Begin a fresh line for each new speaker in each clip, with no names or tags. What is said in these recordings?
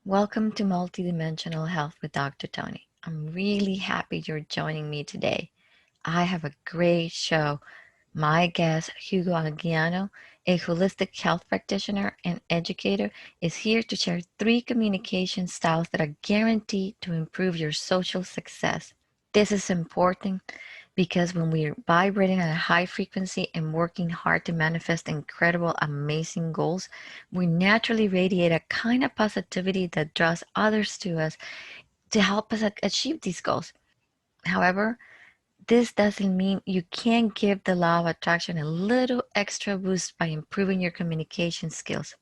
Welcome to Multidimensional Health with Dr. Toni. I'm really happy you're joining me today. I have a great show. My guest, Hugo Aguiano, a holistic health practitioner and educator, is here to share three communication styles that are guaranteed to improve your social success. This is important because when we're vibrating at a high frequency and working hard to manifest incredible, amazing goals, we naturally radiate a kind of positivity that draws others to us to help us achieve these goals. However, this doesn't mean you can't give the law of attraction a little extra boost by improving your communication skills.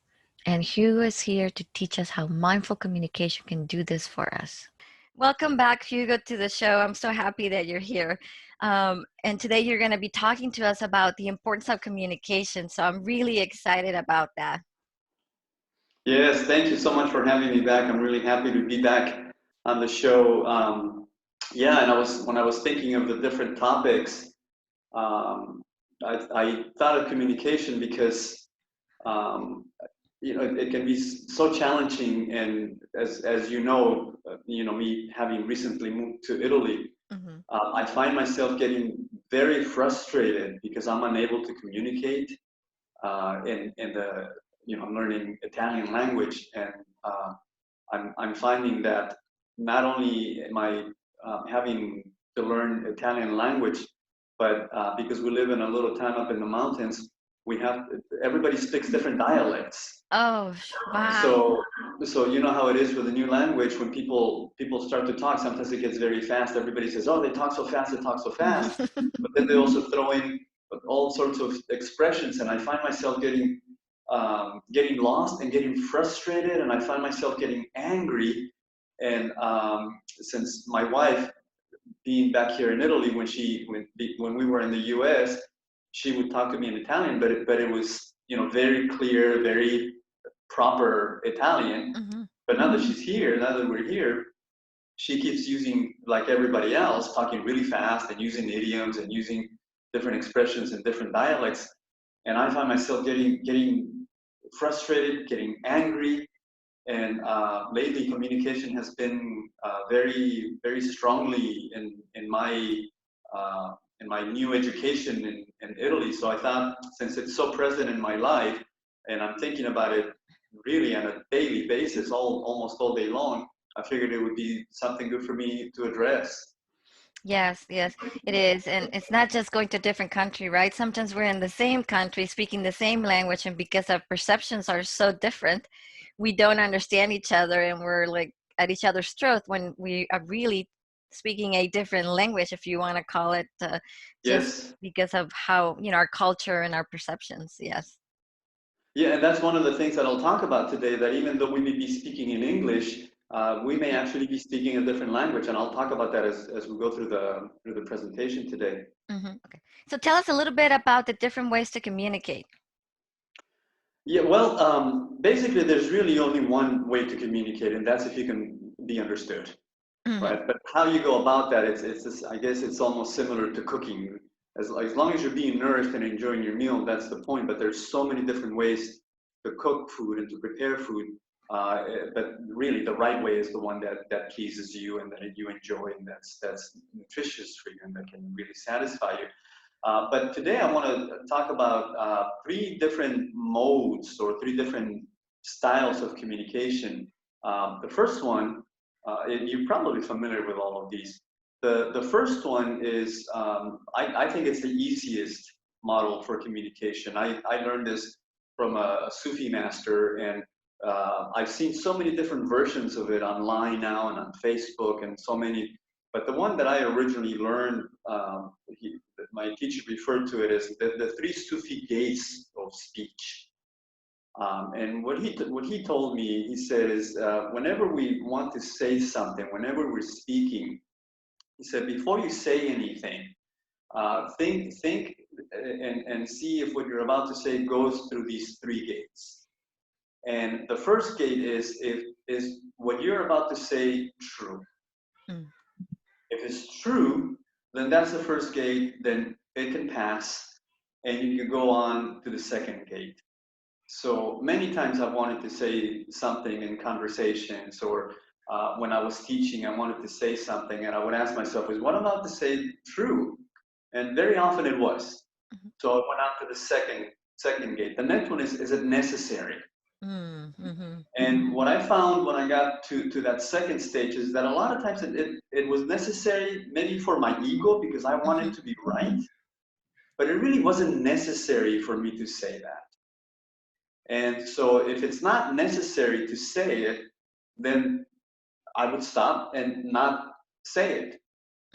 And Hugo is here to teach us how mindful communication can do this for us. Welcome back, Hugo, to the show. I'm so happy that you're here. And today you're going to be talking to us about the importance of communication. So I'm really excited about that.
Yes, thank you so much for having me back. I'm really happy to be back on the show. Yeah, and when I was thinking of the different topics, um, I thought of communication because um, it can be so challenging, and as me having recently moved to Italy,
Hmm.
I find myself getting very frustrated because I'm unable to communicate in the learning Italian language, and I'm finding that not only am I having to learn Italian language, but because we live in a little town up in the mountains, we have everybody speaks different dialects.
Oh, wow.
So so you know how it is with a new language when people start to talk. Sometimes it gets very fast. Everybody says, "Oh, they talk so fast, they talk so fast," but then they also throw in all sorts of expressions, and I find myself getting lost and getting frustrated, and I find myself getting angry. And since my wife, being back here in Italy, when we were in the U.S., she would talk to me in Italian, but it was very clear, very proper Italian.
Hmm.
But now that she's here, now that we're here, she keeps using, like everybody else, talking really fast and using idioms and using different expressions in different dialects. And I find myself getting frustrated, getting angry, and lately communication has been very strongly in my new education in Italy. So I thought, since it's so present in my life, and I'm thinking about it really on a daily basis, almost all day long, I figured it would be something good for me to address.
Yes, yes, it is. And it's not just going to a different country, right? Sometimes we're in the same country speaking the same language, and because our perceptions are so different, we don't understand each other and we're like at each other's throat when we are really speaking a different language, if you want to call it, just
Yes.
because of how, our culture and our perceptions. Yes.
Yeah, and that's one of the things that I'll talk about today, that even though we may be speaking in English, we may actually be speaking a different language, and I'll talk about that as we go through the presentation today.
Okay. So tell us a little bit about the different ways to communicate.
Yeah, well, basically, there's really only one way to communicate, and that's if you can be understood,
Hmm.
right? But how you go about that, it's just, I guess it's almost similar to cooking. As long as you're being nourished and enjoying your meal, that's the point. But there's so many different ways to cook food and to prepare food. But really, the right way is the one that pleases you and that you enjoy, and that's nutritious for you and that can really satisfy you. But today I want to talk about three different modes or three different styles of communication. The first one, you're probably familiar with all of these. The first one is, I think it's the easiest model for communication. I learned this from a Sufi master, and I've seen so many different versions of it online now and on Facebook and so many. But the one that I originally learned, my teacher referred to it as the three Sufi gates of speech. And what he told me, he said, is whenever we want to say something, whenever we're speaking, he said, before you say anything, think and see if what you're about to say goes through these three gates. And the first gate is what you're about to say true.
Mm.
If it's true, then that's the first gate, then it can pass and you can go on to the second gate. So many times I wanted to say something in conversations, or when I was teaching, I wanted to say something, and I would ask myself, is what I'm about to say true? And very often it was. So I went on to the second gate. The next one is it necessary?
Mm-hmm.
And what I found when I got to that second stage is that a lot of times it was necessary, maybe for my ego, because I
Mm-hmm.
wanted to be right, but it really wasn't necessary for me to say that. And so if it's not necessary to say it, then I would stop and not say it.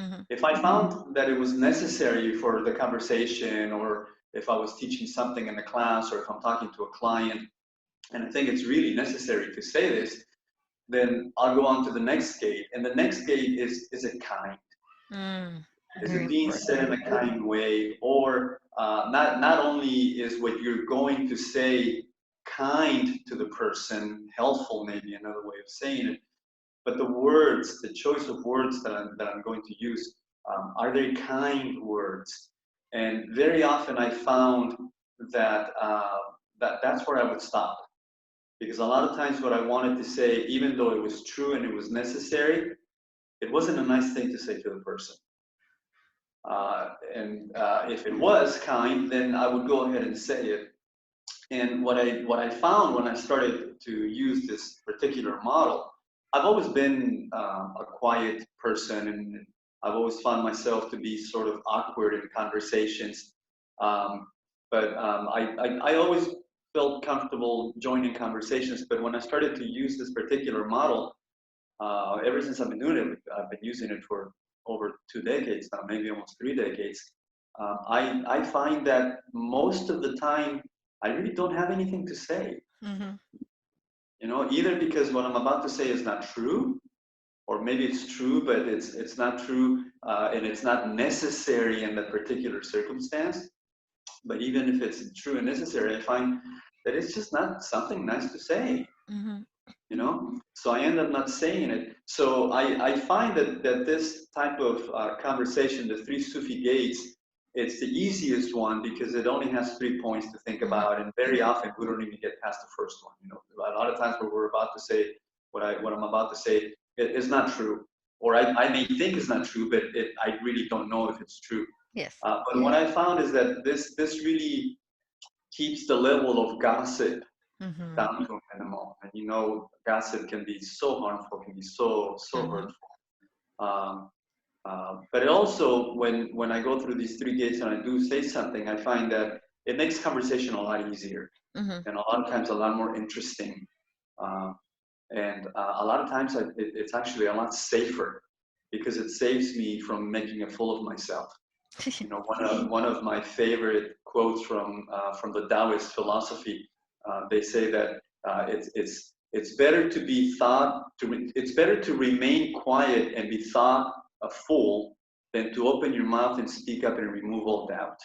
Mm-hmm.
If I found that it was necessary for the conversation, or if I was teaching something in the class, or if I'm talking to a client, and I think it's really necessary to say this, then I'll go on to the next gate. And the next gate is it kind?
Mm.
Is
Very
it being said
important.
in a kind way? Or not only is what you're going to say kind to the person, helpful, maybe another way of saying it, but the words, the choice of words that I'm going to use, are they kind words? And very often I found that, that's where I would stop. Because a lot of times what I wanted to say, even though it was true and it was necessary, it wasn't a nice thing to say to the person. And if it was kind, then I would go ahead and say it. And what I found when I started to use this particular model, I've always been a quiet person, and I've always found myself to be sort of awkward in conversations. Um, but I always felt comfortable joining conversations. But when I started to use this particular model, ever since I've been doing it, I've been using it for over 2 decades now, maybe almost 3 decades. I find that most of the time, I really don't have anything to say.
Mm-hmm.
Either because what I'm about to say is not true, or maybe it's true, but it's not true, and it's not necessary in that particular circumstance. But even if it's true and necessary, I find that it's just not something nice to say.
Mm-hmm.
So I end up not saying it. So I find that this type of conversation, the three Sufi gates, it's the easiest one because it only has 3 points to think
Mm-hmm.
about, and very often we don't even get past the first one. A lot of times where we're about to say what I'm about to say, it is not true, or I may think it's not true, but I really don't know if it's true.
Yes.
But what I found is that this really keeps the level of gossip
Mm-hmm.
down to a minimum. And gossip can be so harmful, can be so
Mm-hmm.
hurtful. Um, but it also, when I go through these three gates and I do say something, I find that it makes conversation a lot easier,
Mm-hmm.
and a lot of times a lot more interesting. Um, and a lot of times it's actually a lot safer because it saves me from making a fool of myself. One of my favorite quotes from the Taoist philosophy. They say that it's better to be thought to it's better to remain quiet and be thought a fool than to open your mouth and speak up and remove all doubt.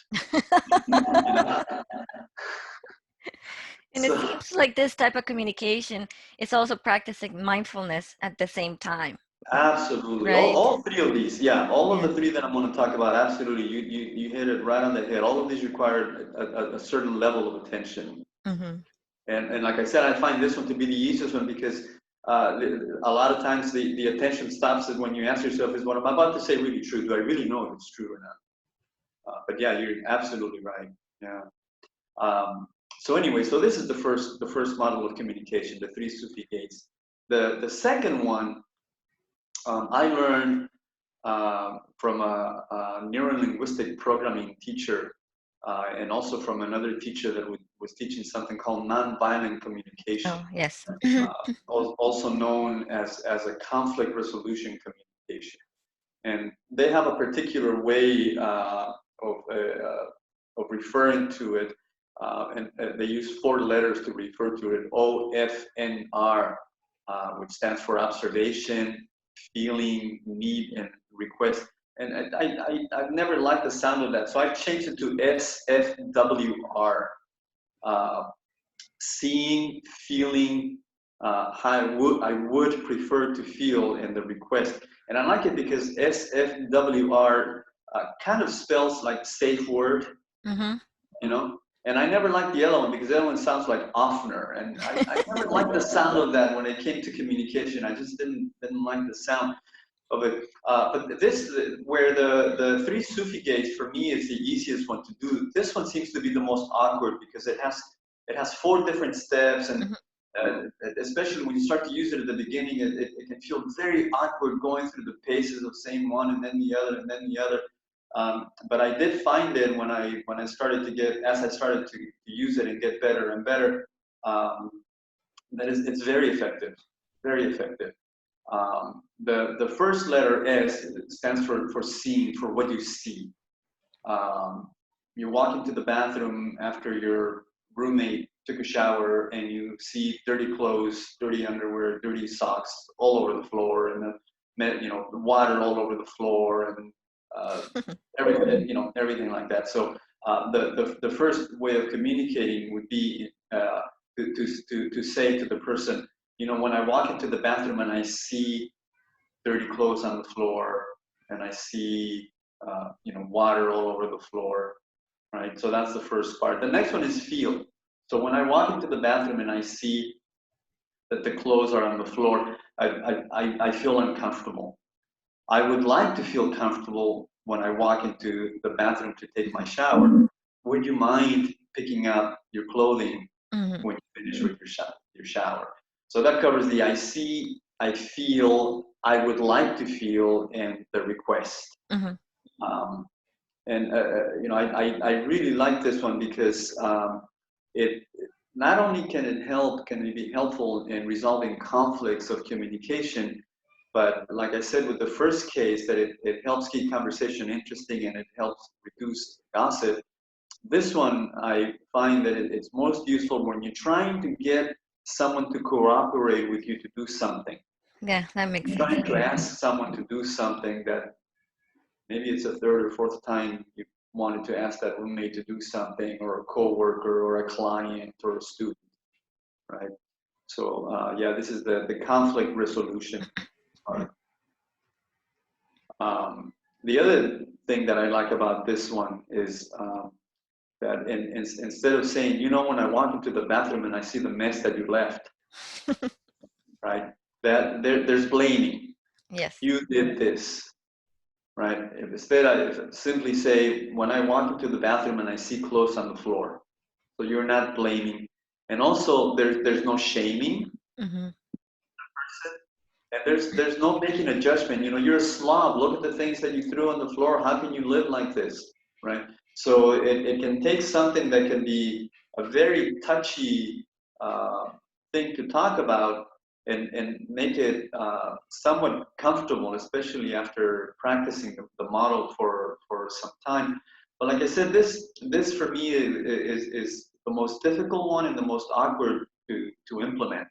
You know?
And it
So
seems like this type of communication is also practicing mindfulness at the same time,
absolutely, all,
right?
all three of these, yeah, all of
Yes.
the three that I'm going to talk about, absolutely, you hit it right on the head. All of these require a certain level of attention.
Mm-hmm.
And like I said, I find this one to be the easiest one because a lot of times the attention stops when you ask yourself, is what I'm about to say really true? Do I really know if it's true or not? But yeah, you're absolutely right. Yeah. Um, so anyway, so this is the first model of communication, the three Sufi gates. The second one I learned from a neurolinguistic programming teacher, and also from another teacher that was teaching something called nonviolent communication,
Oh, yes.
also known as a conflict resolution communication. And they have a particular way of referring to it, and they use 4 letters to refer to it: OFNR, which stands for observation, feeling, need, and request. And I've never liked the sound of that, so I've changed it to SFWR, seeing, feeling, how I would prefer to feel in the request. And I like it because SFWR kind of spells like safe word,
Mm-hmm.
you know? And I never liked the other one because the other one sounds like Offner, and I never liked the sound of that when it came to communication. I just didn't like the sound of it. But this, where the three Sufi gates for me is the easiest one to do. This one seems to be the most awkward because it has four different steps, and
Mhm.
uh, especially when you start to use it at the beginning, it can feel very awkward going through the paces of saying one and then the other and then the other. But I did find it when I started to get as I started to use it and get better and better. Um, it's very effective, very effective. The first letter S stands for seeing, for what you see. Um, you walk into the bathroom after your roommate took a shower and you see dirty clothes, dirty underwear, dirty socks all over the floor, and the water all over the floor, and uh, everything, everything like that. So the first way of communicating would be to say to the person, when I walk into the bathroom and I see dirty clothes on the floor, and I see water all over the floor, right? So that's the first part. The next one is feel. So when I walk into the bathroom and I see that the clothes are on the floor, I feel uncomfortable. I would like to feel comfortable when I walk into the bathroom to take my shower. Would you mind picking up your clothing
Mhm.
when you finish with your shower? So that covers the I see, I feel, I would like to feel, and the request.
Mhm.
Um, and I really like this one because it not only can it be helpful in resolving conflicts of communication, but like I said with the first case, that it helps keep conversation interesting and it helps reduce gossip. This one, I find that it's most useful when you're trying to get someone to cooperate with you to do something.
Yeah, that makes
You're
sense.
trying to ask someone to do something that maybe it's a third or fourth time you wanted to ask that roommate to do something, or a coworker, or a client, or a student, right? So yeah, this is the conflict resolution part. The other thing that I like about this one is that instead of saying, when I walk into the bathroom and I see the mess that you left, right? That there's blaming.
Yes.
You did this, right? Instead, I simply say, when I walk into the bathroom and I see clothes on the floor. So you're not blaming. And also, there's no shaming.
Mhm.
And there's no making a judgment. You're a slob. Look at the things that you threw on the floor. How can you live like this, right? So it can take something that can be a very touchy thing to talk about, and make it somewhat comfortable, especially after practicing the model for some time. But like I said, this for me is the most difficult one and the most awkward to implement.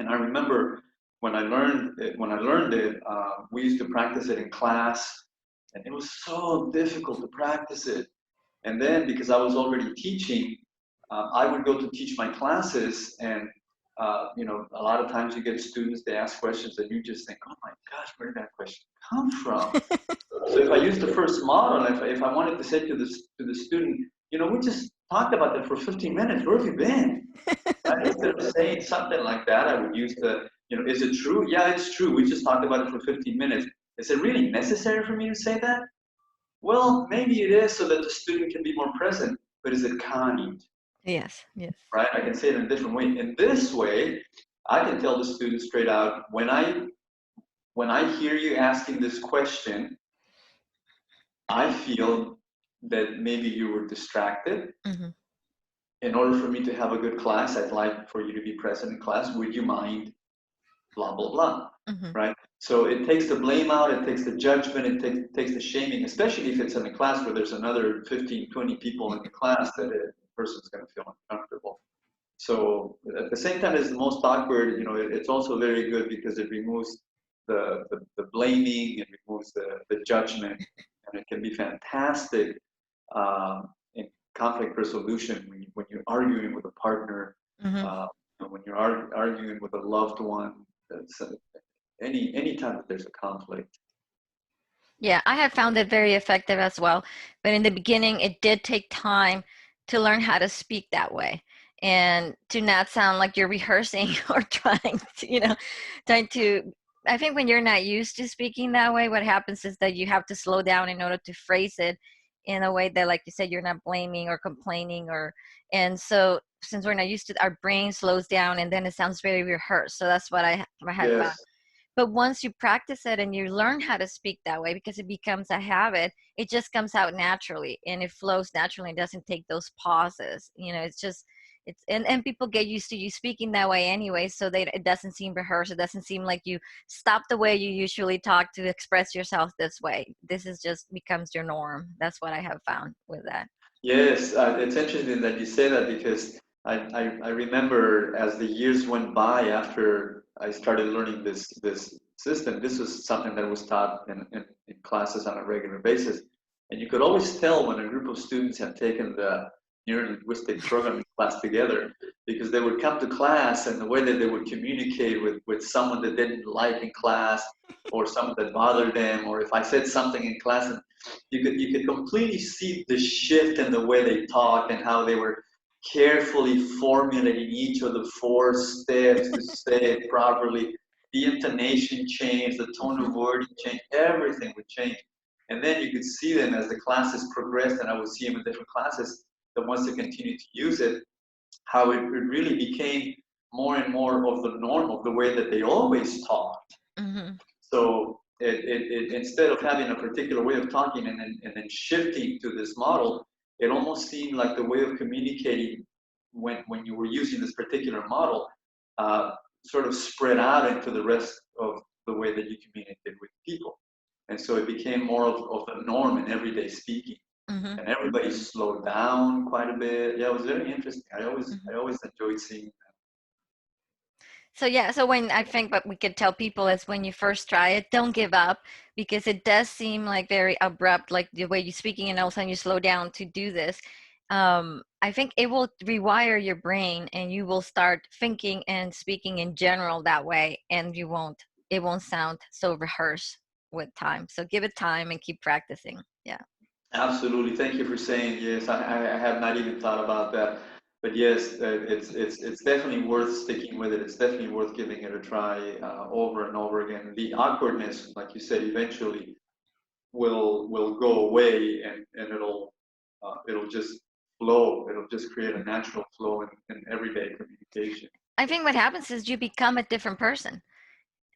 And I remember when I learned it, we used to practice it in class, and it was so difficult to practice it. And then because I was already teaching, I would go to teach my classes, and a lot of times you get students, they ask questions, and you just think, oh my gosh, where did that question come from? So if I use the first model, if I wanted to say to the student, we just talked about that for 15 minutes. Where have you been? Right? Instead of saying something like that, I would use is it true? Yeah, it's true. We just talked about it for 15 minutes. Is it really necessary for me to say that? Well, maybe it is so that the student can be more present, but is it kind?
Yes. Yes.
Right? I can say it in a different way. In this way, I can tell the student straight out, when I hear you asking this question, I feel that maybe you were distracted.
Mhm.
In order for me to have a good class, I'd like for you to be present in class. Would you mind blah, blah, blah,
Mhm.
right? So it takes the blame out, it takes the judgment, it takes the shaming, especially if it's in a class where there's another 15, 20 people in the class, that a person's going to feel uncomfortable. So at the same time, it's the most awkward, it's also very good because it removes the blaming, it removes the judgment, and it can be fantastic in conflict resolution when you're arguing with a partner,
Mhm.
when you're arguing with a loved one. That's any time that there's a conflict.
Yeah, I have found it very effective as well. But in the beginning, it did take time to learn how to speak that way and to not sound like you're rehearsing or trying to, trying to. I think when you're not used to speaking that way, what happens is that you have to slow down in order to phrase it in a way that, like you said, you're not blaming or complaining, or and so since we're not used to, our brain slows down and then it sounds very rehearsed. So that's what I had found.
Yes.
But once you practice it and you learn how to speak that way, because it becomes a habit, it just comes out naturally and it flows naturally. It doesn't take those pauses. It's just, and people get used to you speaking that way anyway. So it doesn't seem rehearsed. It doesn't seem like you stop the way you usually talk to express yourself this way. This is just becomes your norm. That's what I have found with that.
Yes, it's interesting that you say that because I remember as the years went by after I started learning this system, this was something that was taught in classes on a regular basis. And you could always tell when a group of students had taken the neuro-linguistic programming class together because they would come to class and the way that they would communicate with someone that they didn't like in class or someone that bothered them, or if I said something in class and you could completely see the shift in the way they talked and how they were carefully formulating each of the four steps to say it properly. The intonation changed, the tone of
Mhm.
wording changed, everything would change. And then you could see them as the classes progressed, and I would see them in different classes, that once they continued to use it, how it really became more and more of the norm of the way that they always talked.
Mhm.
So instead of having a particular way of talking and then shifting to this model, it almost seemed like the way of communicating when you were using this particular model uh, sort of spread out into the rest of the way that you communicate with people. And so it became more of the norm in everyday speaking.
Mhm.
And everybody slowed down quite a bit. Yeah, it was very interesting. I always
Mhm.
I always enjoyed seeing
So yeah, so when I think what we could tell people is when you first try it, don't give up, because it does seem like very abrupt, like the way you're speaking, and all of a sudden you slow down to do this. I think it will rewire your brain, and you will start thinking and speaking in general that way, and it won't sound so rehearsed with time. So give it time and keep practicing. Yeah.
Absolutely. Thank you for saying yes. I have not even thought about that. But yes, it's definitely worth sticking with it. It's definitely worth giving it a try over and over again. The awkwardness, like you said, eventually will go away and it'll just flow. It'll just create a natural flow in everyday communication.
I think what happens is you become a different person,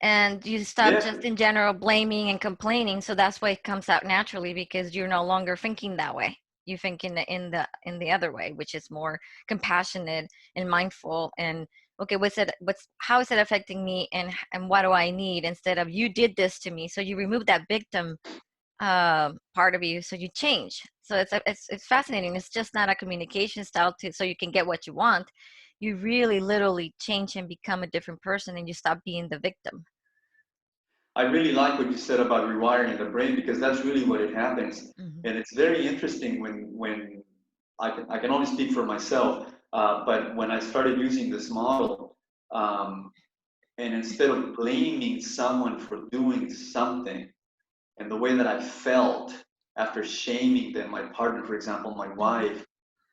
and you stop
Yeah,
just in general blaming and complaining. So that's why it comes out naturally, because you're no longer thinking that way. You think in the other way, which is more compassionate and mindful, and okay, what's how is it affecting me, and what do I need, instead of you did this to me. So you remove that victim part of you, so you change. So it's fascinating. It's just not a communication style to so you can get what you want. You really literally change and become a different person, and you stop being the victim.
I really like what you said about rewiring the brain because that's really what it happens.
Mhm.
And it's very interesting when I can only speak for myself, but when I started using this model, um, and instead of blaming someone for doing something, and the way that I felt after shaming them, my partner, for example, my
Mhm.
wife,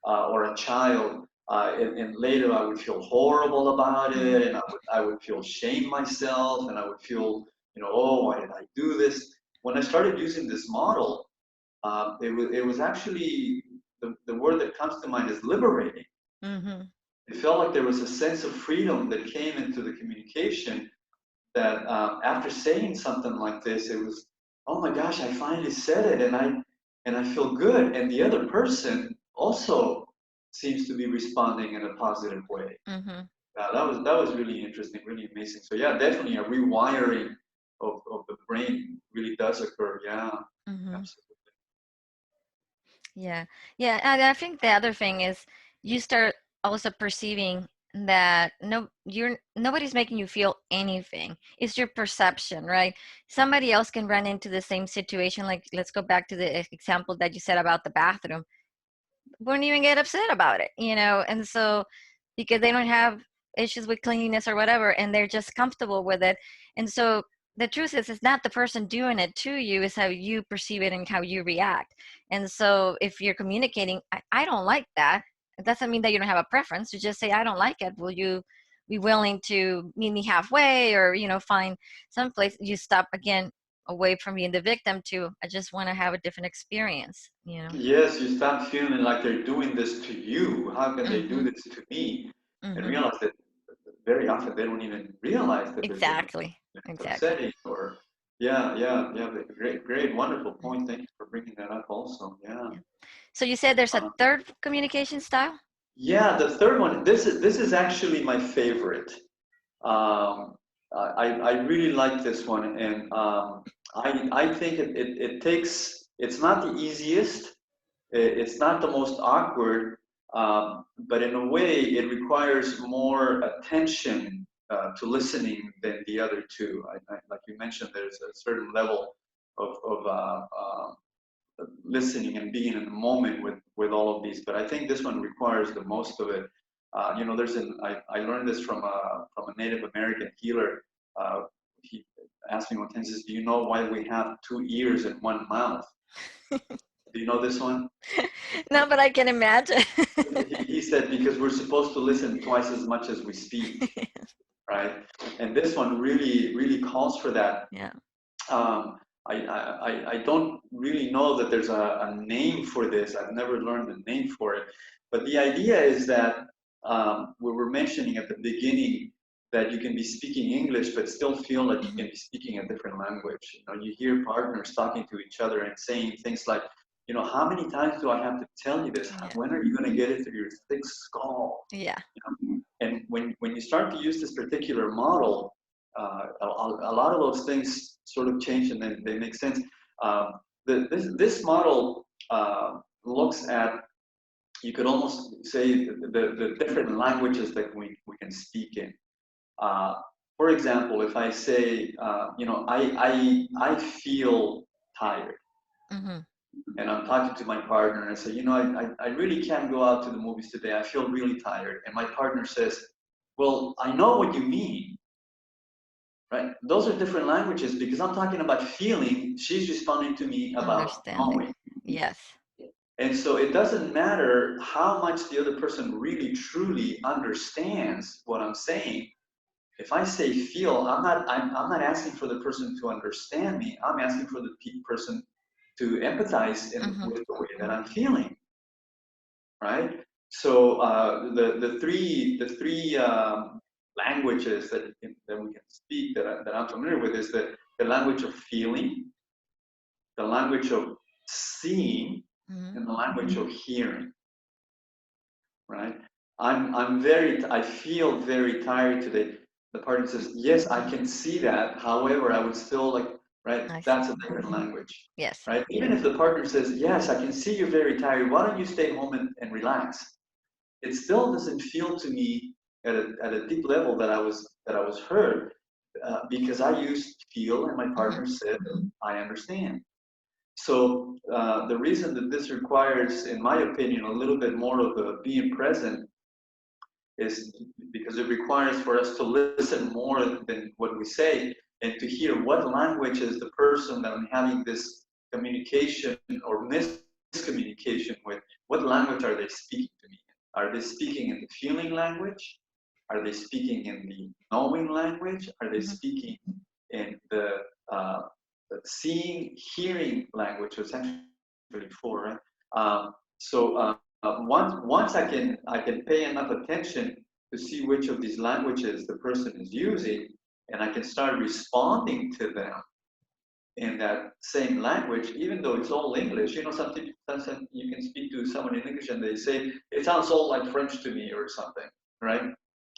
or a child, and later I would feel horrible about
Mhm.
it, and I would feel shame myself, and I would feel, oh, why did I do this? When I started using this model, it was actually the word that comes to mind is liberating.
Mhm.
It felt like there was a sense of freedom that came into the communication that after saying something like this, it was, oh my gosh, I finally said it, and I feel good, and the other person also seems to be responding in a positive way.
Mhm.
That was really interesting, really amazing. So yeah, definitely a rewiring of the brain really does occur. Yeah,
Mhm.
absolutely.
Yeah. Yeah, and I think the other thing is you start also perceiving that nobody's making you feel anything. It's your perception, right? Somebody else can run into the same situation. Like, let's go back to the example that you said about the bathroom. Wouldn't even get upset about it, and so because they don't have issues with cleanliness or whatever, and they're just comfortable with it. And so the truth is it's not the person doing it to you, it's how you perceive it and how you react. And so if you're communicating, I don't like that, it doesn't mean that you don't have a preference. You just say, I don't like it. Will you be willing to meet me halfway, or find some place? You stop again away from being the victim to, I just want to have a different experience.
Yes, you start feeling like they're doing this to you. How can they do
Mm-hmm.
this to me? And
Mm-hmm.
realize that very often they don't even realize that they're doing
Exactly.
it. It's
Exactly.
upsetting or yeah. Great, great, wonderful
Mm,
point. Thank you for bringing that up also. Yeah.
yeah. So you said there's a
Uh,
third communication style?
yeah, the third one, this is actually my favorite. Um, I really like this one, and I think it takes. It's not the easiest. It's not the most awkward, but in a way, it requires more attention to listening than the other two. Like you mentioned, there's a certain level of listening and being in the moment with all of these. But I think this one requires the most of it. I learned this from a Native American healer. He asked me one time, he says, "Do you know why we have two ears and one mouth?" Do you know this one?
No, but I can imagine.
He said, because we're supposed to listen twice as much as we speak, right? And this one really, really calls for that.
Yeah.
Um, I don't really know that there's a name for this. I've never learned a name for it. But the idea is that we were mentioning at the beginning that you can be speaking English, but still feel like you
Hmm.
can be speaking a different language. You hear partners talking to each other and saying things like, how many times do I have to tell you this?
Yeah.
When are you going to get it through your thick skull?
Yeah.
And when you start to use this particular model, a lot of those things sort of change and then they make sense. This model looks at, you could almost say, the different languages that we can speak in. Uh, for example, if I say, I feel tired,
Hmm.
and I'm talking to my partner and I say, I really can't go out to the movies today. I feel really tired. And my partner says, well, I know what you mean, right? Those are different languages because I'm talking about feeling. She's responding to me about
Understanding.
knowing.
Yes.
And so it doesn't matter how much the other person really truly understands what I'm saying. If I say feel, I'm not asking for the person to understand me. I'm asking for the person to empathize
Hmm.
with the way that I'm feeling, right? So the three languages that we can speak that I'm familiar with is the language of feeling, the language of seeing,
Hmm.
and the language of hearing, right? I feel very tired today. The partner says, yes, I can see that. However, I would still like, right?
I see.
That's a different language,
Yes.
right? Even if the partner says, yes, I can see you're very tired. Why don't you stay home and relax? It still doesn't feel to me at a deep level that I was heard, because I used feel and my
Hmm.
partner said, I understand. So the reason that this requires, in my opinion, a little bit more of the being present is because it requires for us to listen more than what we say and to hear what language is the person that I'm having this communication or miscommunication with, what language are they speaking to me? Are they speaking in the feeling language? Are they speaking in the knowing language? Are they
Hmm.
speaking in uh, the seeing, hearing language? It's actually four, right? Once I can pay enough attention to see which of these languages the person is using, and I can start responding to them in that same language, even though it's all English. Sometimes you can speak to someone in English and they say, it sounds all like French to me or something, right?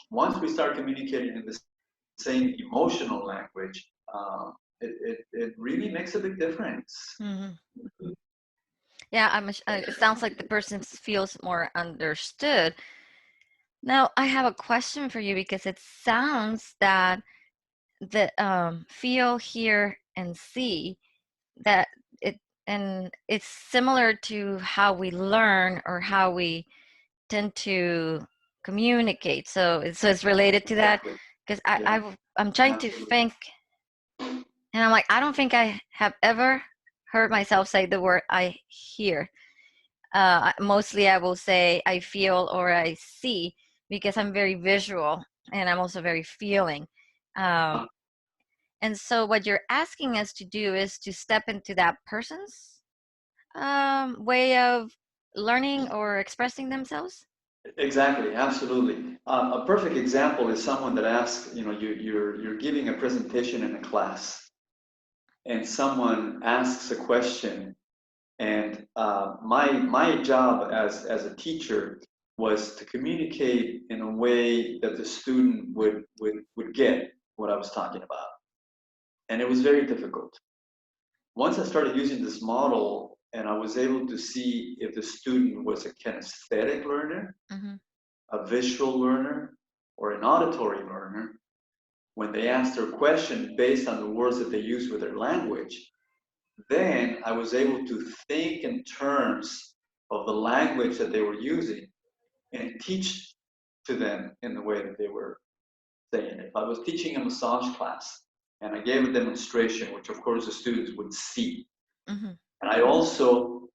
Once we start communicating in the same emotional language, it really makes a big difference.
Hmm. Yeah, it sounds like the person feels more understood. Now, I have a question for you because it sounds that the feel, hear, and see that it and it's similar to how we learn or how we tend to communicate. So it's related to that
Exactly.
because
Yeah,
I'm trying to
absolutely.
think. And I'm like, I don't think I have ever heard myself say the word I hear. Mostly I will say I feel or I see because I'm very visual and I'm also very feeling. Um, and so what you're asking us to do is to step into that person's way of learning or expressing themselves.
Exactly, absolutely. A perfect example is someone that asks, you're giving a presentation in a class, and someone asks a question, and my job as a teacher was to communicate in a way that the student would get what I was talking about, and it was very difficult. Once I started using this model, and I was able to see if the student was a kinesthetic learner,
Mm-hmm.
a visual learner, or an auditory learner, when they asked their question based on the words that they use with their language, then I was able to think in terms of the language that they were using and teach to them in the way that they were saying it. If I was teaching a massage class and I gave a demonstration, which of course the students would see,
Mm-hmm.
and I also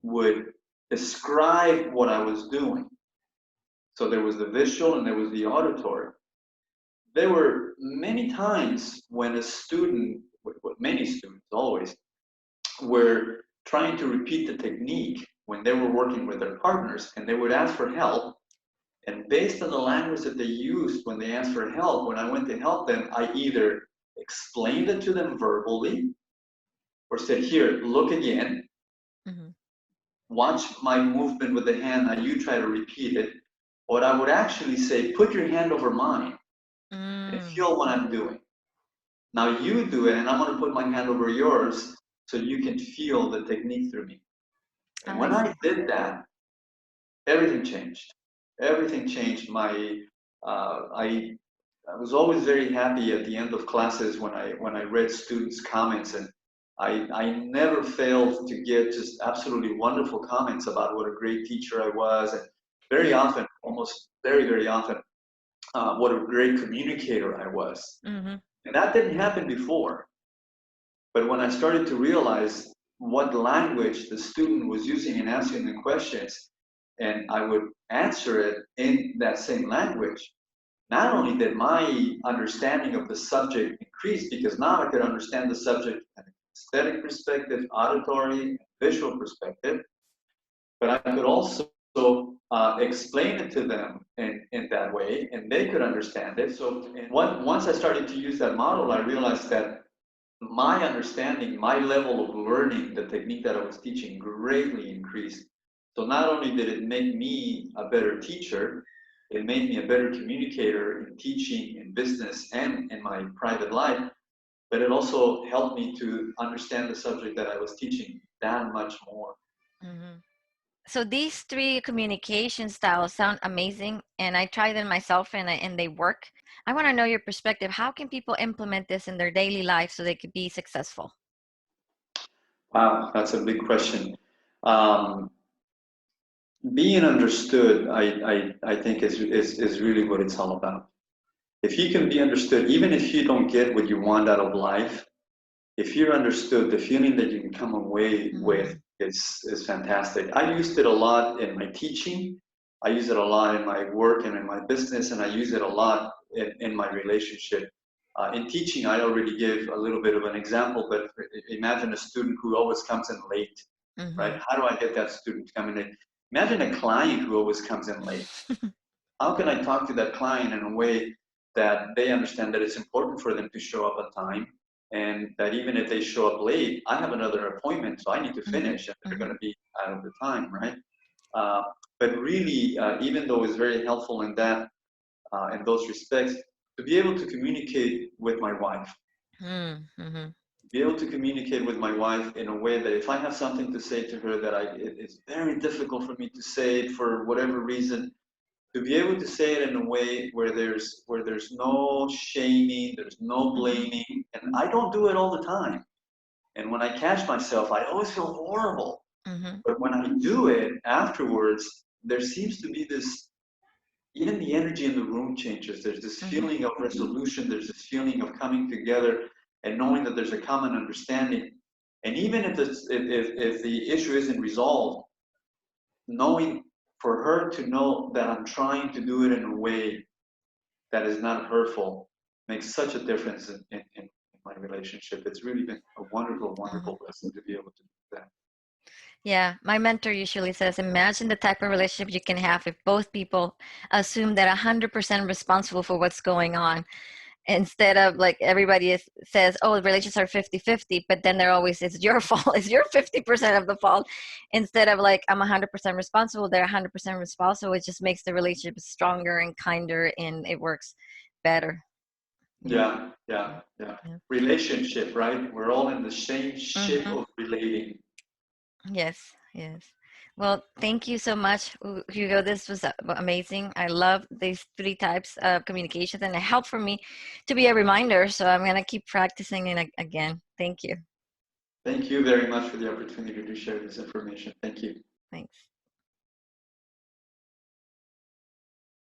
would describe what I was doing. So there was the visual and there was the auditory. There were many times when a student, many students always, were trying to repeat the technique when they were working with their partners, and they would ask for help. And based on the language that they used when they asked for help, when I went to help them, I either explained it to them verbally or said, here, look again,
Mm-hmm.
watch my movement with the hand, now you try to repeat it. Or I would actually say, put your hand over mine and
Mm.
feel what I'm doing. Now you do it, and I'm going to put my hand over yours so you can feel the technique through me. And
I
when I
see.
did that, everything changed. Everything changed. I was always very happy at the end of classes when I read students' comments, and I never failed to get just absolutely wonderful comments about what a great teacher I was, and very often, almost very often, what a great communicator I was.
Mm-hmm.
And that didn't happen before. But when I started to realize what language the student was using in answering the questions, and I would answer it in that same language, not only did my understanding of the subject increase, because now I could understand the subject from an aesthetic perspective, auditory, visual perspective, but I could also explain it to them in that way, and they could understand it. So once I started to use that model, I realized that my understanding, my level of learning the technique that I was teaching greatly increased. So not only did it make me a better teacher, it made me a better communicator in teaching, in business, and in my private life, but it also helped me to understand the subject that I was teaching that much more.
Mm-hmm. So these three communication styles sound amazing, and I try them myself, and they work. I want to know your perspective. How can people implement this in their daily life so they could be successful?
Wow, that's a big question. Um, Being understood, I think is really what it's all about. If you can be understood, even if you don't get what you want out of life, if you're understood, the feeling that you can come away with
Mm-hmm.
is fantastic. I used it a lot in my teaching. I use it a lot in my work and in my business, and I use it a lot in my relationship. In teaching, I already gave a little bit of an example, but imagine a student who always comes in late,
Mm-hmm.
right? How do I get that student to come in late? Imagine a client who always comes in late. How can I talk to that client in a way that they understand that it's important for them to show up on time, and that even if they show up late, I have another appointment, so I need to
Mm-hmm.
finish, and they're
Mm-hmm.
going to be out of the time, right? Uh, but really, even though it's very helpful in that, in those respects, to be able to communicate with my wife,
Mm-hmm.
be able to communicate with my wife in a way that if I have something to say to her that it's very difficult for me to say it for whatever reason, to be able to say it in a way where there's no shaming, there's no
Mm-hmm.
blaming, and I don't do it all the time. And when I catch myself, I always feel horrible.
Mm-hmm.
But when I do it afterwards, there seems to be this, even the energy in the room changes. There's this
Mm-hmm.
feeling of resolution. There's this feeling of coming together. and knowing that there's a common understanding. And even if the issue isn't resolved, knowing for her to know that I'm trying to do it in a way that is not hurtful makes such a difference in my relationship. It's really been a wonderful,
Mhm.
wonderful blessing to be able to do that.
Yeah, my mentor usually says, imagine the type of relationship you can have if both people assume that 100% responsible for what's going on, instead of like everybody says, oh, the relationships are 50-50, but then they're always, it's your fault, it's your 50% of the fault, instead of like, I'm 100% responsible, they're 100% responsible. It just makes the relationship stronger and kinder, and it works better. Yeah.
Yeah, yeah, yeah.
Yeah.
Relationship, right? We're all in the same ship
Hmm.
of relating.
Yes, yes. Well, thank you so much, Hugo. This was amazing. I love these three types of communications, and it helped for me to be a reminder. So I'm going to keep practicing it again. Thank you.
Thank you very much for the opportunity to share this information. Thank you.
Thanks.